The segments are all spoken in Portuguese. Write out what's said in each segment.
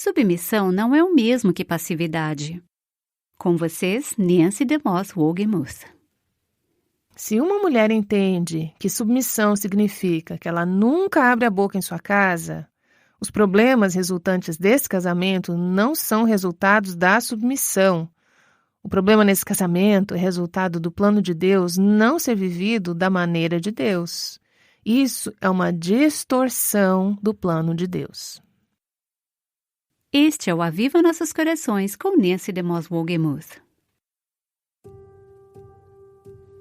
Submissão não é o mesmo que passividade. Com vocês, Nancy DeMoss Wogemuth. Se uma mulher entende que submissão significa que ela nunca abre a boca em sua casa, os problemas resultantes desse casamento não são resultados da submissão. O problema nesse casamento é resultado do plano de Deus não ser vivido da maneira de Deus. Isso é uma distorção do plano de Deus. Este é o Aviva Nossos Corações com Nancy DeMoss Wogemuth.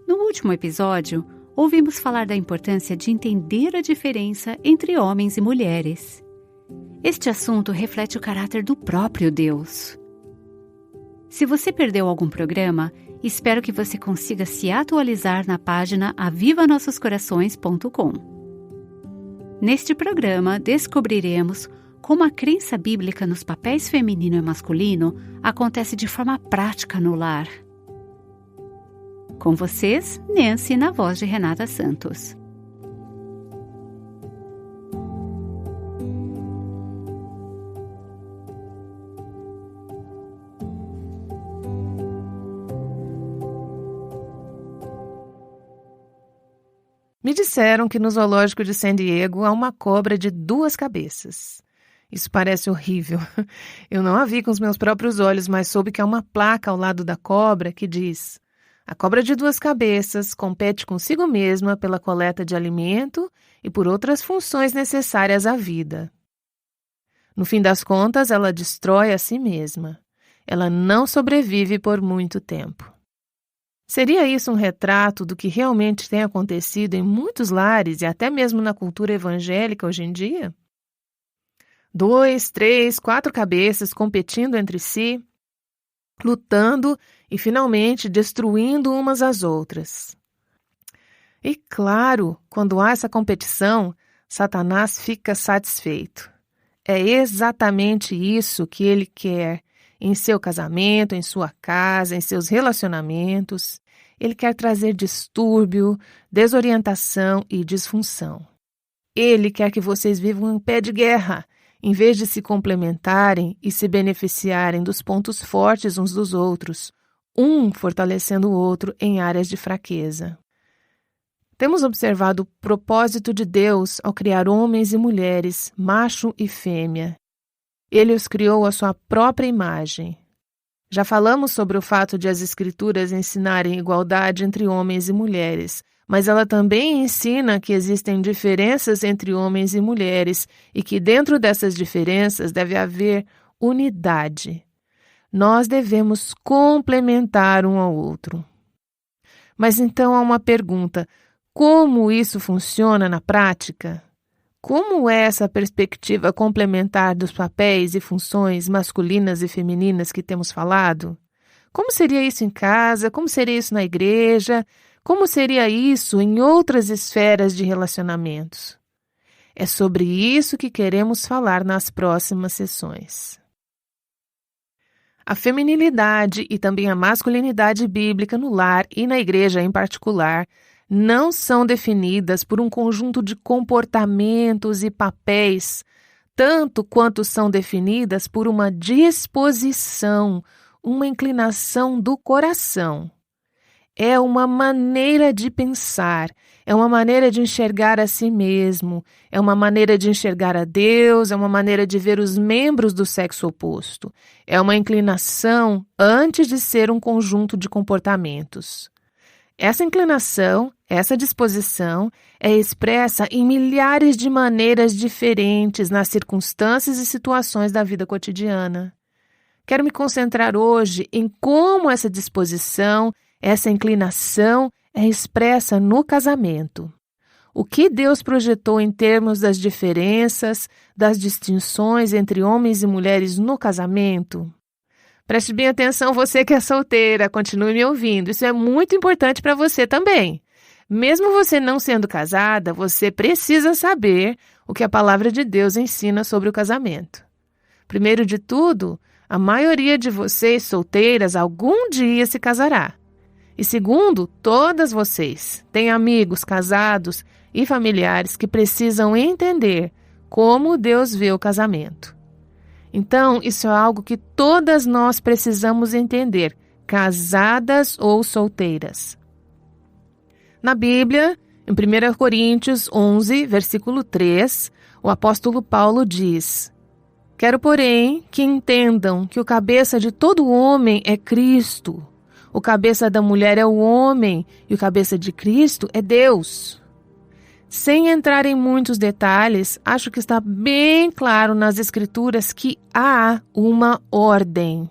No último episódio, ouvimos falar da importância de entender a diferença entre homens e mulheres. Este assunto reflete o caráter do próprio Deus. Se você perdeu algum programa, espero que você consiga se atualizar na página avivanossoscorações.com. Neste programa, descobriremos como a crença bíblica nos papéis feminino e masculino acontece de forma prática no lar. Com vocês, Nancy, na voz de Renata Santos. Me disseram que no zoológico de San Diego há uma cobra de 2 cabeças. Isso parece horrível. Eu não a vi com os meus próprios olhos, mas soube que há uma placa ao lado da cobra que diz: a cobra de 2 cabeças compete consigo mesma pela coleta de alimento e por outras funções necessárias à vida. No fim das contas, ela destrói a si mesma. Ela não sobrevive por muito tempo. Seria isso um retrato do que realmente tem acontecido em muitos lares e até mesmo na cultura evangélica hoje em dia? 2, 3, 4 cabeças competindo entre si, lutando e finalmente destruindo umas às outras. E claro, quando há essa competição, Satanás fica satisfeito. É exatamente isso que ele quer em seu casamento, em sua casa, em seus relacionamentos. Ele quer trazer distúrbio, desorientação e disfunção. Ele quer que vocês vivam em pé de guerra, em vez de se complementarem e se beneficiarem dos pontos fortes uns dos outros, um fortalecendo o outro em áreas de fraqueza. Temos observado o propósito de Deus ao criar homens e mulheres, macho e fêmea. Ele os criou à sua própria imagem. Já falamos sobre o fato de as Escrituras ensinarem igualdade entre homens e mulheres, mas ela também ensina que existem diferenças entre homens e mulheres e que dentro dessas diferenças deve haver unidade. Nós devemos complementar um ao outro. Mas então há uma pergunta: como isso funciona na prática? Como é essa perspectiva complementar dos papéis e funções masculinas e femininas que temos falado? Como seria isso em casa? Como seria isso na igreja? Como seria isso em outras esferas de relacionamentos? É sobre isso que queremos falar nas próximas sessões. A feminilidade e também a masculinidade bíblica no lar e na igreja em particular não são definidas por um conjunto de comportamentos e papéis, tanto quanto são definidas por uma disposição, uma inclinação do coração. É uma maneira de pensar, é uma maneira de enxergar a si mesmo, é uma maneira de enxergar a Deus, é uma maneira de ver os membros do sexo oposto. É uma inclinação antes de ser um conjunto de comportamentos. Essa inclinação, essa disposição é expressa em milhares de maneiras diferentes nas circunstâncias e situações da vida cotidiana. Quero me concentrar hoje em como essa disposição, essa inclinação é expressa no casamento. O que Deus projetou em termos das diferenças, das distinções entre homens e mulheres no casamento? Preste bem atenção, você que é solteira, continue me ouvindo. Isso é muito importante para você também. Mesmo você não sendo casada, você precisa saber o que a palavra de Deus ensina sobre o casamento. Primeiro de tudo, a maioria de vocês solteiras algum dia se casará. E segundo, todas vocês têm amigos casados e familiares que precisam entender como Deus vê o casamento. Então, isso é algo que todas nós precisamos entender, casadas ou solteiras. Na Bíblia, em 1 Coríntios 11, versículo 3, o apóstolo Paulo diz: Quero, porém, que entendam que o cabeça de todo homem é Cristo, o cabeça da mulher é o homem e o cabeça de Cristo é Deus. Sem entrar em muitos detalhes, acho que está bem claro nas Escrituras que há uma ordem.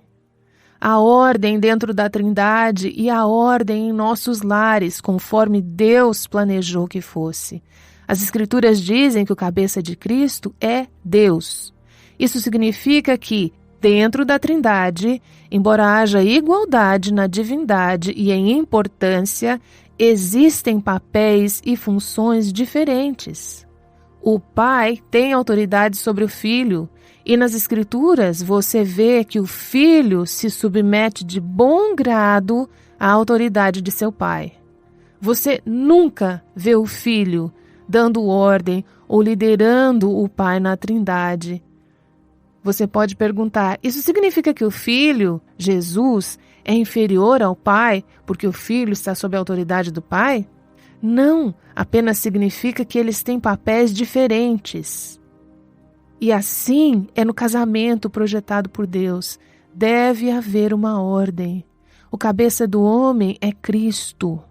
A ordem dentro da Trindade e a ordem em nossos lares, conforme Deus planejou que fosse. As Escrituras dizem que o cabeça de Cristo é Deus. Isso significa que, dentro da Trindade, embora haja igualdade na divindade e em importância, existem papéis e funções diferentes. O Pai tem autoridade sobre o Filho, e nas Escrituras você vê que o Filho se submete de bom grado à autoridade de seu Pai. Você nunca vê o Filho dando ordem ou liderando o Pai na Trindade. Você pode perguntar, isso significa que o Filho, Jesus, é inferior ao Pai porque o Filho está sob a autoridade do Pai? Não, apenas significa que eles têm papéis diferentes. E assim é no casamento projetado por Deus. Deve haver uma ordem. O cabeça do homem é Cristo.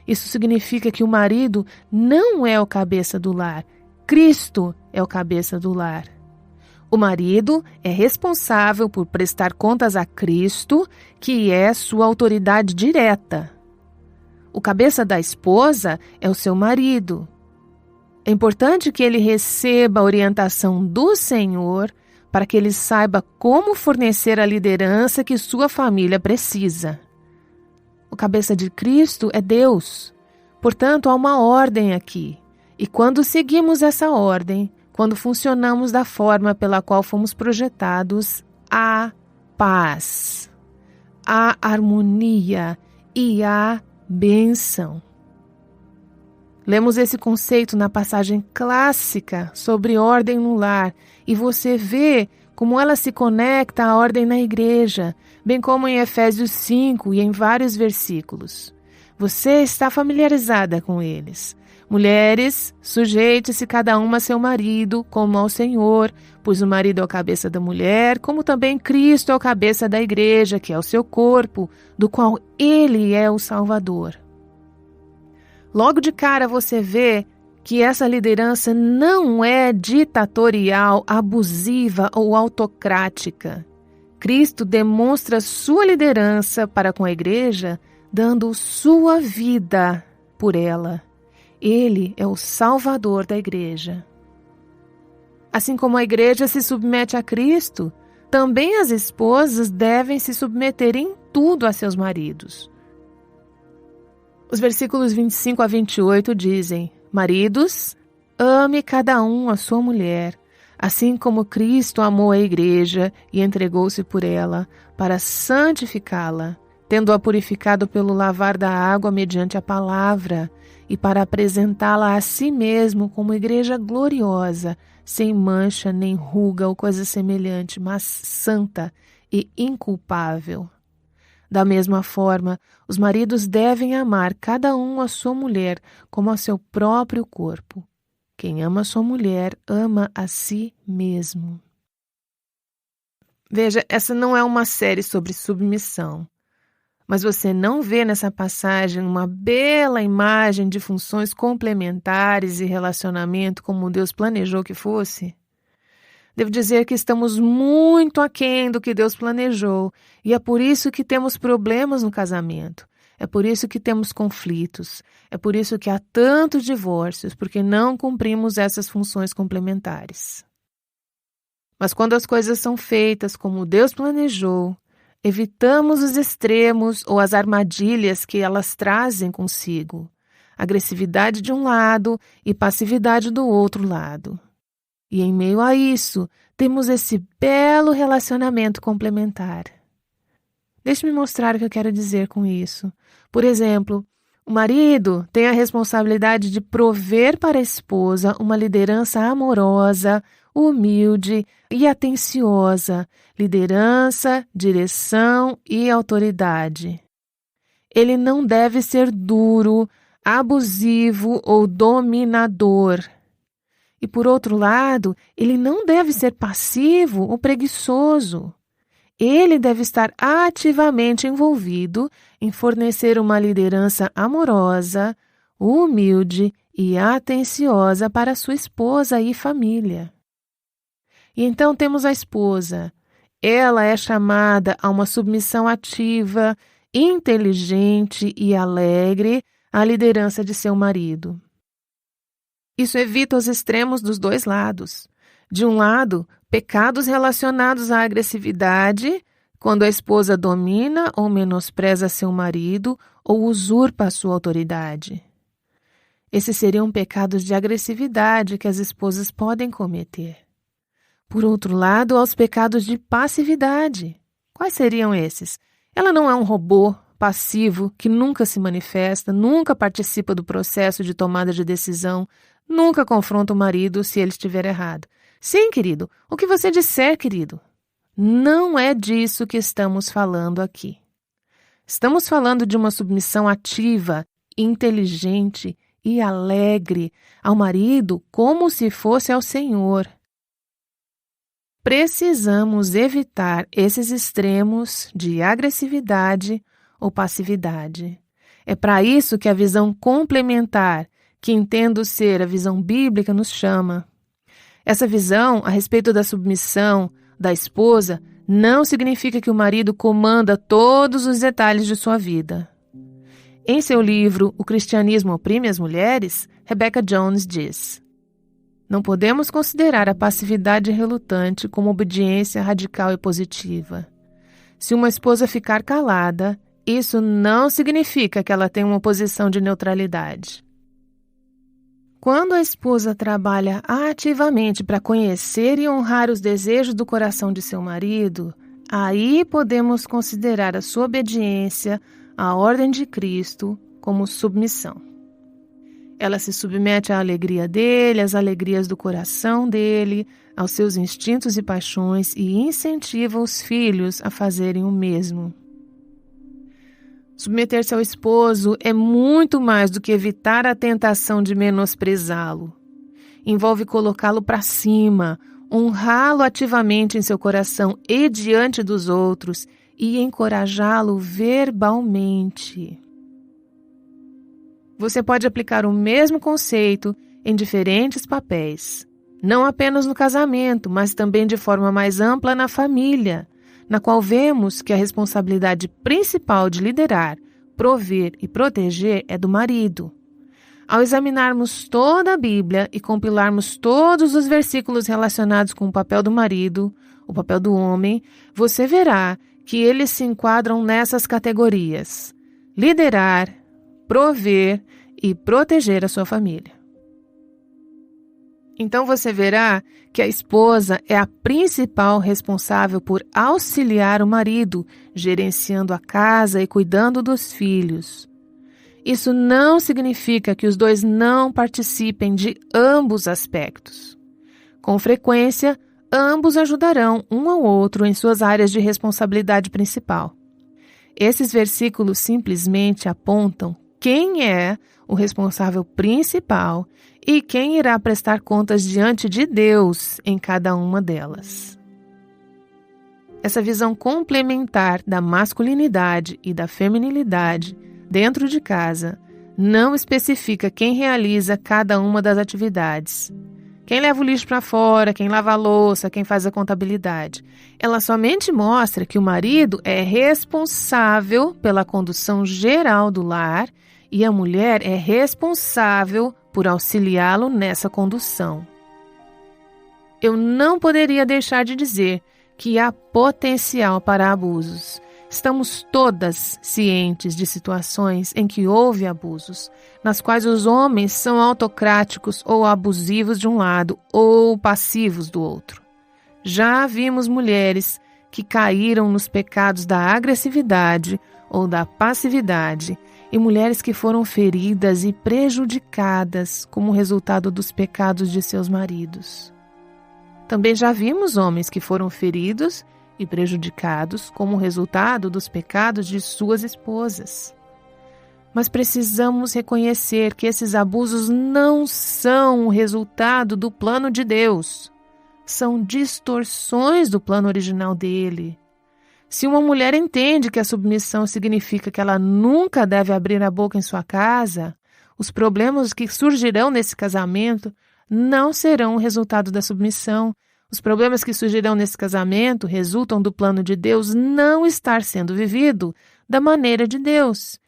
Isso significa que o marido não é o cabeça do lar. Cristo é o cabeça do lar. O marido é responsável por prestar contas a Cristo, que é sua autoridade direta. O cabeça da esposa é o seu marido. É importante que ele receba a orientação do Senhor para que ele saiba como fornecer a liderança que sua família precisa. O cabeça de Cristo é Deus. Portanto, há uma ordem aqui. E quando seguimos essa ordem, quando funcionamos da forma pela qual fomos projetados, há paz, há harmonia e há bênção. Lemos esse conceito na passagem clássica sobre ordem no lar e você vê como ela se conecta à ordem na igreja, bem como em Efésios 5 e em vários versículos. Você está familiarizada com eles. Mulheres, sujeite-se cada uma a seu marido, como ao Senhor, pois o marido é o cabeça da mulher, como também Cristo é o cabeça da igreja, que é o seu corpo, do qual ele é o Salvador. Logo de cara você vê que essa liderança não é ditatorial, abusiva ou autocrática. Cristo demonstra sua liderança para com a igreja, dando sua vida por ela. Ele é o Salvador da igreja. Assim como a igreja se submete a Cristo, também as esposas devem se submeter em tudo a seus maridos. Os versículos 25 a 28 dizem: Maridos, ame cada um a sua mulher, assim como Cristo amou a igreja e entregou-se por ela, para santificá-la, tendo-a purificado pelo lavar da água mediante a palavra, e para apresentá-la a si mesmo como igreja gloriosa, sem mancha nem ruga ou coisa semelhante, mas santa e inculpável. Da mesma forma, os maridos devem amar cada um a sua mulher como a seu próprio corpo. Quem ama a sua mulher, ama a si mesmo. Veja, essa não é uma série sobre submissão. Mas você não vê nessa passagem uma bela imagem de funções complementares e relacionamento como Deus planejou que fosse? Devo dizer que estamos muito aquém do que Deus planejou, e é por isso que temos problemas no casamento. É por isso que temos conflitos. É por isso que há tantos divórcios, porque não cumprimos essas funções complementares. Mas quando as coisas são feitas como Deus planejou, evitamos os extremos ou as armadilhas que elas trazem consigo, agressividade de um lado e passividade do outro lado. E em meio a isso, temos esse belo relacionamento complementar. Deixe-me mostrar o que eu quero dizer com isso. Por exemplo, o marido tem a responsabilidade de prover para a esposa uma liderança amorosa, humilde e atenciosa, liderança, direção e autoridade. Ele não deve ser duro, abusivo ou dominador. E, por outro lado, ele não deve ser passivo ou preguiçoso. Ele deve estar ativamente envolvido em fornecer uma liderança amorosa, humilde e atenciosa para sua esposa e família. E então temos a esposa. Ela é chamada a uma submissão ativa, inteligente e alegre à liderança de seu marido. Isso evita os extremos dos dois lados. De um lado, pecados relacionados à agressividade, quando a esposa domina ou menospreza seu marido ou usurpa a sua autoridade. Esses seriam pecados de agressividade que as esposas podem cometer. Por outro lado, aos pecados de passividade. Quais seriam esses? Ela não é um robô passivo que nunca se manifesta, nunca participa do processo de tomada de decisão, nunca confronta o marido se ele estiver errado. Sim, querido, o que você disser, querido. Não é disso que estamos falando aqui. Estamos falando de uma submissão ativa, inteligente e alegre ao marido como se fosse ao Senhor. Precisamos evitar esses extremos de agressividade ou passividade. É para isso que a visão complementar, que entendo ser a visão bíblica, nos chama. Essa visão a respeito da submissão da esposa não significa que o marido comanda todos os detalhes de sua vida. Em seu livro O Cristianismo Oprime as Mulheres, Rebecca Jones diz: não podemos considerar a passividade relutante como obediência radical e positiva. Se uma esposa ficar calada, isso não significa que ela tem uma posição de neutralidade. Quando a esposa trabalha ativamente para conhecer e honrar os desejos do coração de seu marido, aí podemos considerar a sua obediência à ordem de Cristo como submissão. Ela se submete à alegria dele, às alegrias do coração dele, aos seus instintos e paixões e incentiva os filhos a fazerem o mesmo. Submeter-se ao esposo é muito mais do que evitar a tentação de menosprezá-lo. Envolve colocá-lo para cima, honrá-lo ativamente em seu coração e diante dos outros e encorajá-lo verbalmente. Você pode aplicar o mesmo conceito em diferentes papéis, não apenas no casamento, mas também de forma mais ampla na família, na qual vemos que a responsabilidade principal de liderar, prover e proteger é do marido. Ao examinarmos toda a Bíblia e compilarmos todos os versículos relacionados com o papel do marido, o papel do homem, você verá que eles se enquadram nessas categorias: liderar, prover e proteger a sua família. Então você verá que a esposa é a principal responsável por auxiliar o marido, gerenciando a casa e cuidando dos filhos. Isso não significa que os dois não participem de ambos aspectos. Com frequência, ambos ajudarão um ao outro em suas áreas de responsabilidade principal. Esses versículos simplesmente apontam quem é o responsável principal e quem irá prestar contas diante de Deus em cada uma delas. Essa visão complementar da masculinidade e da feminilidade dentro de casa não especifica quem realiza cada uma das atividades. Quem leva o lixo para fora, quem lava a louça, quem faz a contabilidade. Ela somente mostra que o marido é responsável pela condução geral do lar e a mulher é responsável por auxiliá-lo nessa condução. Eu não poderia deixar de dizer que há potencial para abusos. Estamos todas cientes de situações em que houve abusos, nas quais os homens são autocráticos ou abusivos de um lado ou passivos do outro. Já vimos mulheres que caíram nos pecados da agressividade ou da passividade e mulheres que foram feridas e prejudicadas como resultado dos pecados de seus maridos. Também já vimos homens que foram feridos e prejudicados como resultado dos pecados de suas esposas. Mas precisamos reconhecer que esses abusos não são o resultado do plano de Deus. São distorções do plano original dele. Se uma mulher entende que a submissão significa que ela nunca deve abrir a boca em sua casa, os problemas que surgirão nesse casamento não serão o resultado da submissão. Os problemas que surgirão nesse casamento resultam do plano de Deus não estar sendo vivido da maneira de Deus.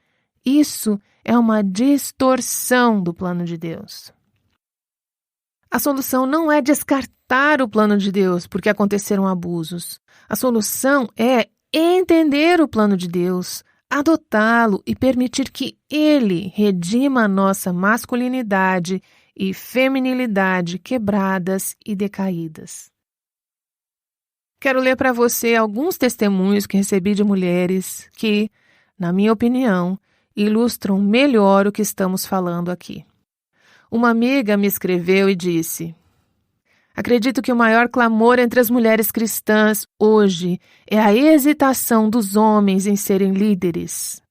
Isso é uma distorção do plano de Deus. A solução não é descartar o plano de Deus porque aconteceram abusos. A solução é entender o plano de Deus, adotá-lo e permitir que Ele redima a nossa masculinidade e feminilidade quebradas e decaídas. Quero ler para você alguns testemunhos que recebi de mulheres que, na minha opinião, ilustram melhor o que estamos falando aqui. Uma amiga me escreveu e disse: acredito que o maior clamor entre as mulheres cristãs hoje é a hesitação dos homens em serem líderes.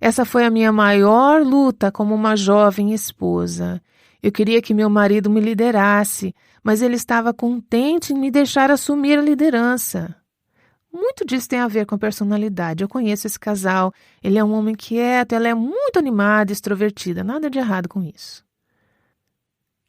Essa foi a minha maior luta como uma jovem esposa. Eu queria que meu marido me liderasse, mas ele estava contente em me deixar assumir a liderança. Muito disso tem a ver com a personalidade. Eu conheço esse casal. Ele é um homem quieto, ela é muito animada e extrovertida. Nada de errado com isso.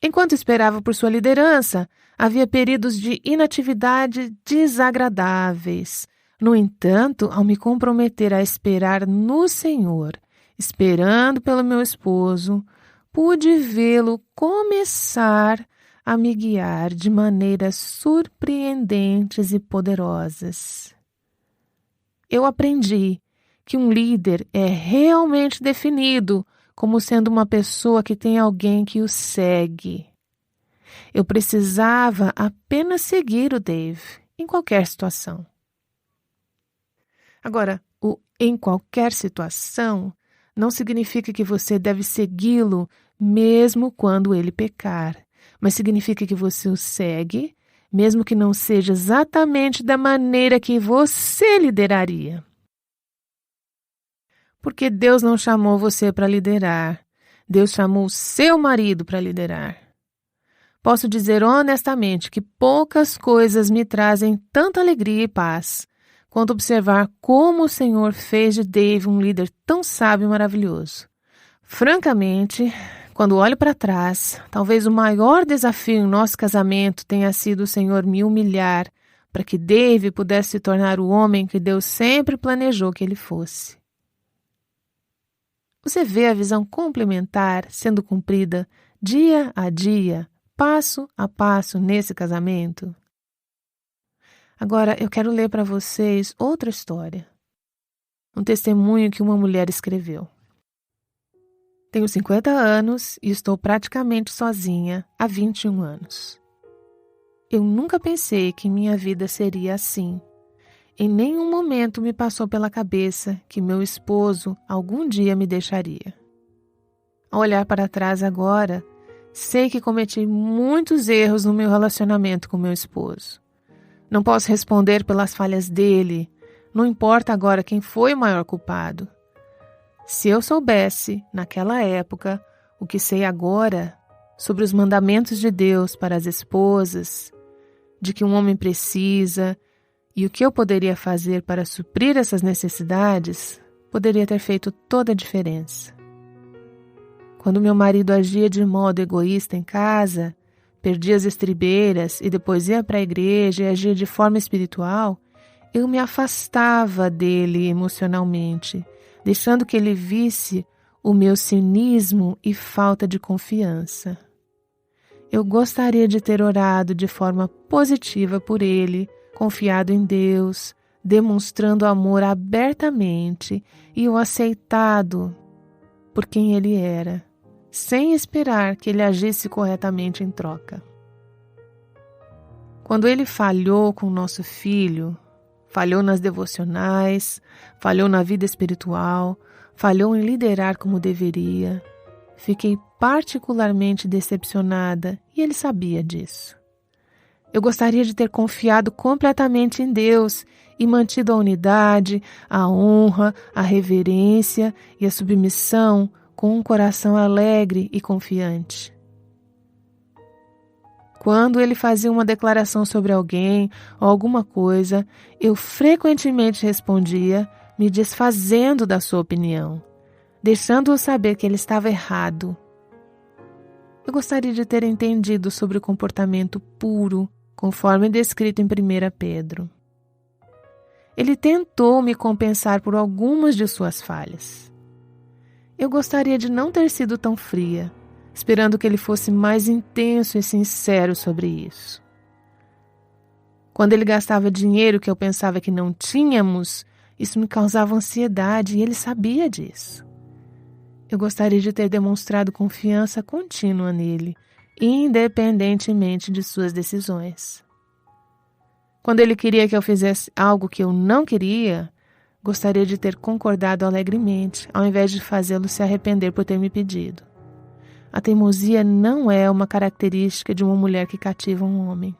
Enquanto esperava por sua liderança, havia períodos de inatividade desagradáveis. No entanto, ao me comprometer a esperar no Senhor, esperando pelo meu esposo, pude vê-lo começar a me guiar de maneiras surpreendentes e poderosas. Eu aprendi que um líder é realmente definido como sendo uma pessoa que tem alguém que o segue. Eu precisava apenas seguir o Dave em qualquer situação. Agora, o em qualquer situação não significa que você deve segui-lo mesmo quando ele pecar, mas significa que você o segue, mesmo que não seja exatamente da maneira que você lideraria. Porque Deus não chamou você para liderar. Deus chamou o seu marido para liderar. Posso dizer honestamente que poucas coisas me trazem tanta alegria e paz quanto observar como o Senhor fez de Dave um líder tão sábio e maravilhoso. Francamente, quando olho para trás, talvez o maior desafio em nosso casamento tenha sido o Senhor me humilhar para que Dave pudesse se tornar o homem que Deus sempre planejou que ele fosse. Você vê a visão complementar sendo cumprida dia a dia, passo a passo nesse casamento? Agora eu quero ler para vocês outra história. Um testemunho que uma mulher escreveu. Tenho 50 anos e estou praticamente sozinha há 21 anos. Eu nunca pensei que minha vida seria assim. Em nenhum momento me passou pela cabeça que meu esposo algum dia me deixaria. Ao olhar para trás agora, sei que cometi muitos erros no meu relacionamento com meu esposo. Não posso responder pelas falhas dele, não importa agora quem foi o maior culpado. Se eu soubesse, naquela época, o que sei agora sobre os mandamentos de Deus para as esposas, de que um homem precisa e o que eu poderia fazer para suprir essas necessidades, poderia ter feito toda a diferença. Quando meu marido agia de modo egoísta em casa, perdia as estribeiras e depois ia para a igreja e agia de forma espiritual, eu me afastava dele emocionalmente, deixando que ele visse o meu cinismo e falta de confiança. Eu gostaria de ter orado de forma positiva por ele, confiado em Deus, demonstrando amor abertamente e o aceitado por quem ele era, sem esperar que ele agisse corretamente em troca. Quando ele falhou com nosso filho, falhou nas devocionais, falhou na vida espiritual, falhou em liderar como deveria, fiquei particularmente decepcionada e ele sabia disso. Eu gostaria de ter confiado completamente em Deus e mantido a unidade, a honra, a reverência e a submissão com um coração alegre e confiante. Quando ele fazia uma declaração sobre alguém ou alguma coisa, eu frequentemente respondia, me desfazendo da sua opinião, deixando-o saber que ele estava errado. Eu gostaria de ter entendido sobre o comportamento puro, conforme descrito em 1 Pedro. Ele tentou me compensar por algumas de suas falhas. Eu gostaria de não ter sido tão fria, esperando que ele fosse mais intenso e sincero sobre isso. Quando ele gastava dinheiro que eu pensava que não tínhamos, isso me causava ansiedade e ele sabia disso. Eu gostaria de ter demonstrado confiança contínua nele, independentemente de suas decisões. Quando ele queria que eu fizesse algo que eu não queria, gostaria de ter concordado alegremente, ao invés de fazê-lo se arrepender por ter me pedido. A teimosia não é uma característica de uma mulher que cativa um homem.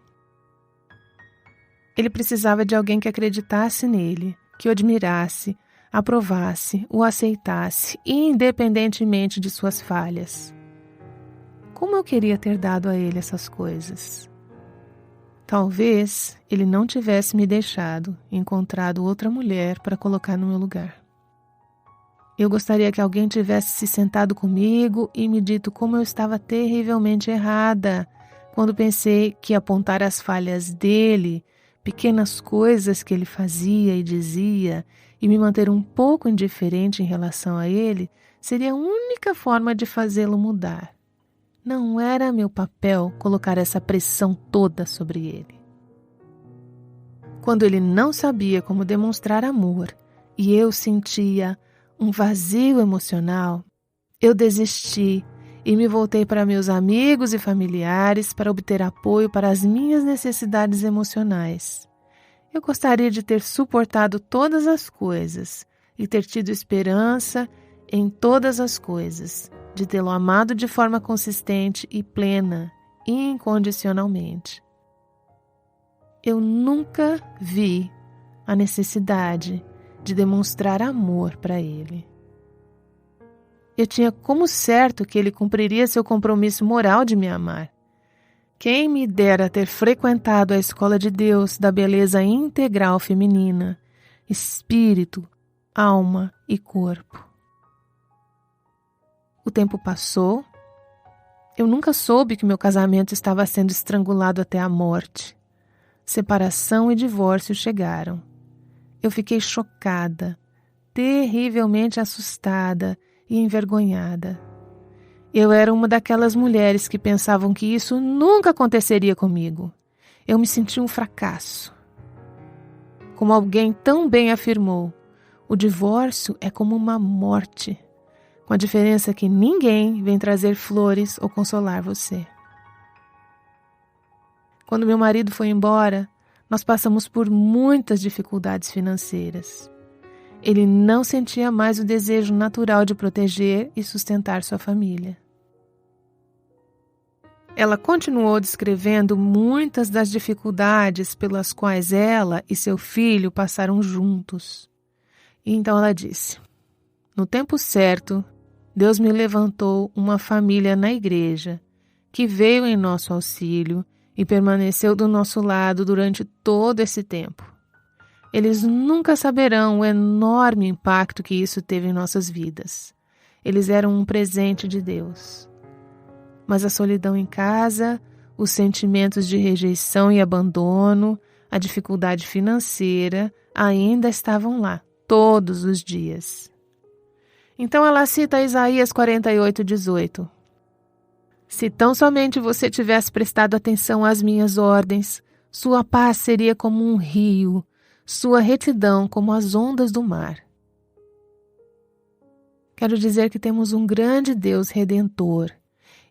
Ele precisava de alguém que acreditasse nele, que o admirasse, aprovasse, o aceitasse, independentemente de suas falhas. Como eu queria ter dado a ele essas coisas? Talvez ele não tivesse me deixado, encontrado outra mulher para colocar no meu lugar. Eu gostaria que alguém tivesse se sentado comigo e me dito como eu estava terrivelmente errada, quando pensei que apontar as falhas dele, pequenas coisas que ele fazia e dizia, e me manter um pouco indiferente em relação a ele, seria a única forma de fazê-lo mudar. Não era meu papel colocar essa pressão toda sobre ele. Quando ele não sabia como demonstrar amor e eu sentia um vazio emocional, eu desisti e me voltei para meus amigos e familiares para obter apoio para as minhas necessidades emocionais. Eu gostaria de ter suportado todas as coisas e ter tido esperança em todas as coisas, de tê-lo amado de forma consistente e plena, incondicionalmente. Eu nunca vi a necessidade de demonstrar amor para ele. Eu tinha como certo que ele cumpriria seu compromisso moral de me amar. Quem me dera ter frequentado a escola de Deus da beleza integral feminina, espírito, alma e corpo. O tempo passou. Eu nunca soube que meu casamento estava sendo estrangulado até a morte. Separação e divórcio chegaram. Eu fiquei chocada, terrivelmente assustada e envergonhada. Eu era uma daquelas mulheres que pensavam que isso nunca aconteceria comigo. Eu me senti um fracasso. Como alguém tão bem afirmou, o divórcio é como uma morte, com a diferença que ninguém vem trazer flores ou consolar você. Quando meu marido foi embora, nós passamos por muitas dificuldades financeiras. Ele não sentia mais o desejo natural de proteger e sustentar sua família. Ela continuou descrevendo muitas das dificuldades pelas quais ela e seu filho passaram juntos. E então ela disse: no tempo certo, Deus me levantou uma família na igreja que veio em nosso auxílio e permaneceu do nosso lado durante todo esse tempo. Eles nunca saberão o enorme impacto que isso teve em nossas vidas. Eles eram um presente de Deus. Mas a solidão em casa, os sentimentos de rejeição e abandono, a dificuldade financeira ainda estavam lá, todos os dias. Então ela cita Isaías 48:18. Se tão somente você tivesse prestado atenção às minhas ordens, sua paz seria como um rio, sua retidão como as ondas do mar. Quero dizer que temos um grande Deus redentor,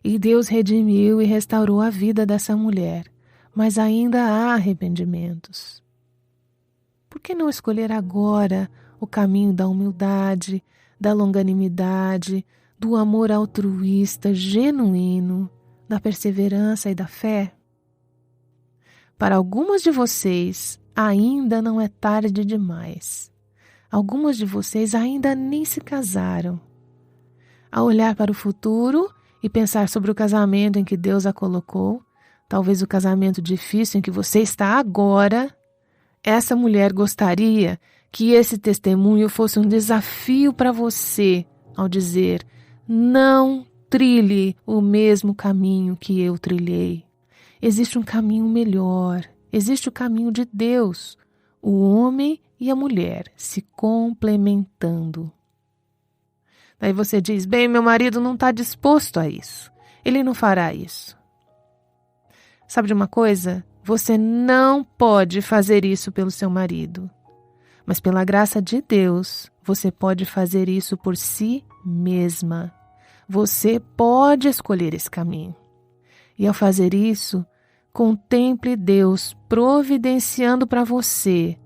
e Deus redimiu e restaurou a vida dessa mulher, mas ainda há arrependimentos. Por que não escolher agora o caminho da humildade, da longanimidade, do amor altruísta genuíno, da perseverança e da fé? para algumas de vocês, ainda não é tarde demais. Algumas de vocês ainda nem se casaram. Ao olhar para o futuro e pensar sobre o casamento em que Deus a colocou, talvez o casamento difícil em que você está agora, essa mulher gostaria que esse testemunho fosse um desafio para você ao dizer: não trilhe o mesmo caminho que eu trilhei. Existe um caminho melhor, existe o caminho de Deus, o homem e a mulher se complementando. Daí você diz: bem, meu marido não está disposto a isso, ele não fará isso. Sabe de uma coisa? Você não pode fazer isso pelo seu marido. Mas pela graça de Deus, você pode fazer isso por si mesma. Você pode escolher esse caminho. E ao fazer isso, contemple Deus providenciando para você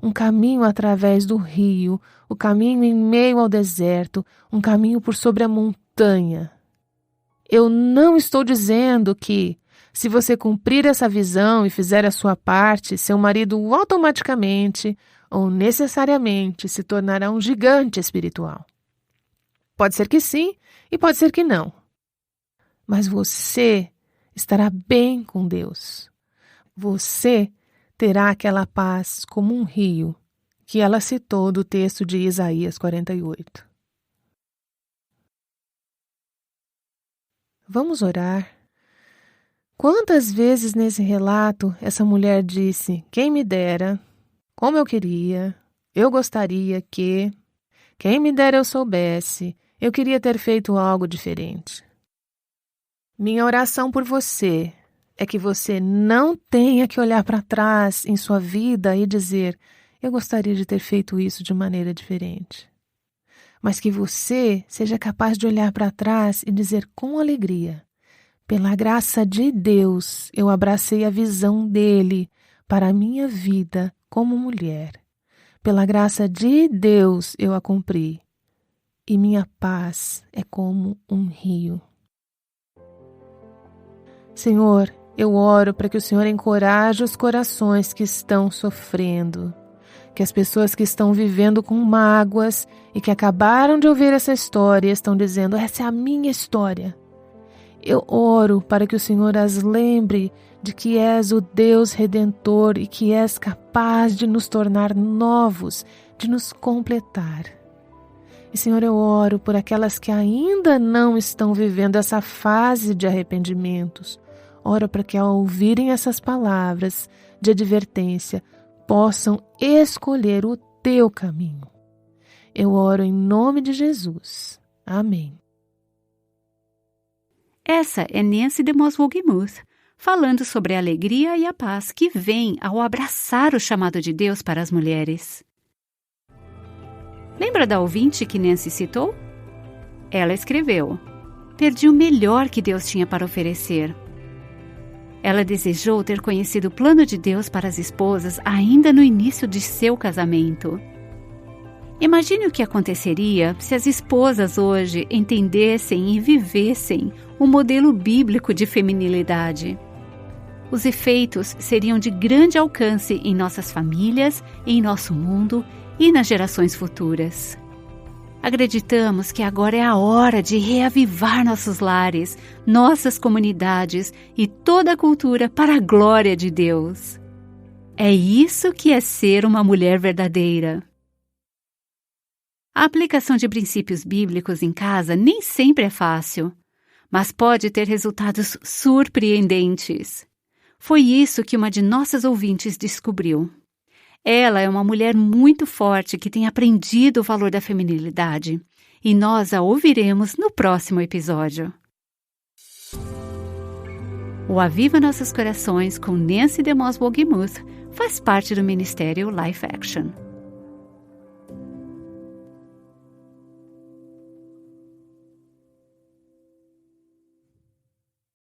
um caminho através do rio, o caminho em meio ao deserto, um caminho por sobre a montanha. Eu não estou dizendo que, se você cumprir essa visão e fizer a sua parte, seu marido automaticamente ou necessariamente se tornará um gigante espiritual. Pode ser que sim e pode ser que não. Mas você estará bem com Deus. Você terá aquela paz como um rio que ela citou do texto de Isaías 48. Vamos orar. Quantas vezes nesse relato essa mulher disse: quem me dera, como eu queria, eu gostaria que, quem me dera eu soubesse, eu queria ter feito algo diferente. Minha oração por você é que você não tenha que olhar para trás em sua vida e dizer: eu gostaria de ter feito isso de maneira diferente. Mas que você seja capaz de olhar para trás e dizer com alegria: pela graça de Deus, eu abracei a visão dele para a minha vida como mulher. Pela graça de Deus, eu a cumpri. E minha paz é como um rio. Senhor, eu oro para que o Senhor encoraje os corações que estão sofrendo, que as pessoas que estão vivendo com mágoas e que acabaram de ouvir essa história e estão dizendo: essa é a minha história. Eu oro para que o Senhor as lembre de que és o Deus Redentor e que és capaz de nos tornar novos, de nos completar. E, Senhor, eu oro por aquelas que ainda não estão vivendo essa fase de arrependimentos. Oro para que, ao ouvirem essas palavras de advertência, possam escolher o teu caminho. Eu oro em nome de Jesus. Amém. Essa é Nancy DeMoss Wolgemuth, falando sobre a alegria e a paz que vem ao abraçar o chamado de Deus para as mulheres. Lembra da ouvinte que Nancy citou? Ela escreveu: perdi o melhor que Deus tinha para oferecer. Ela desejou ter conhecido o plano de Deus para as esposas ainda no início de seu casamento. Imagine o que aconteceria se as esposas hoje entendessem e vivessem o modelo bíblico de feminilidade. Os efeitos seriam de grande alcance em nossas famílias, em nosso mundo e nas gerações futuras. Acreditamos que agora é a hora de reavivar nossos lares, nossas comunidades e toda a cultura para a glória de Deus. É isso que é ser uma mulher verdadeira. A aplicação de princípios bíblicos em casa nem sempre é fácil, mas pode ter resultados surpreendentes. Foi isso que uma de nossas ouvintes descobriu. Ela é uma mulher muito forte que tem aprendido o valor da feminilidade, e nós a ouviremos no próximo episódio. O Aviva Nossos Corações com Nancy DeMoss Wolgemuth faz parte do Ministério Life Action.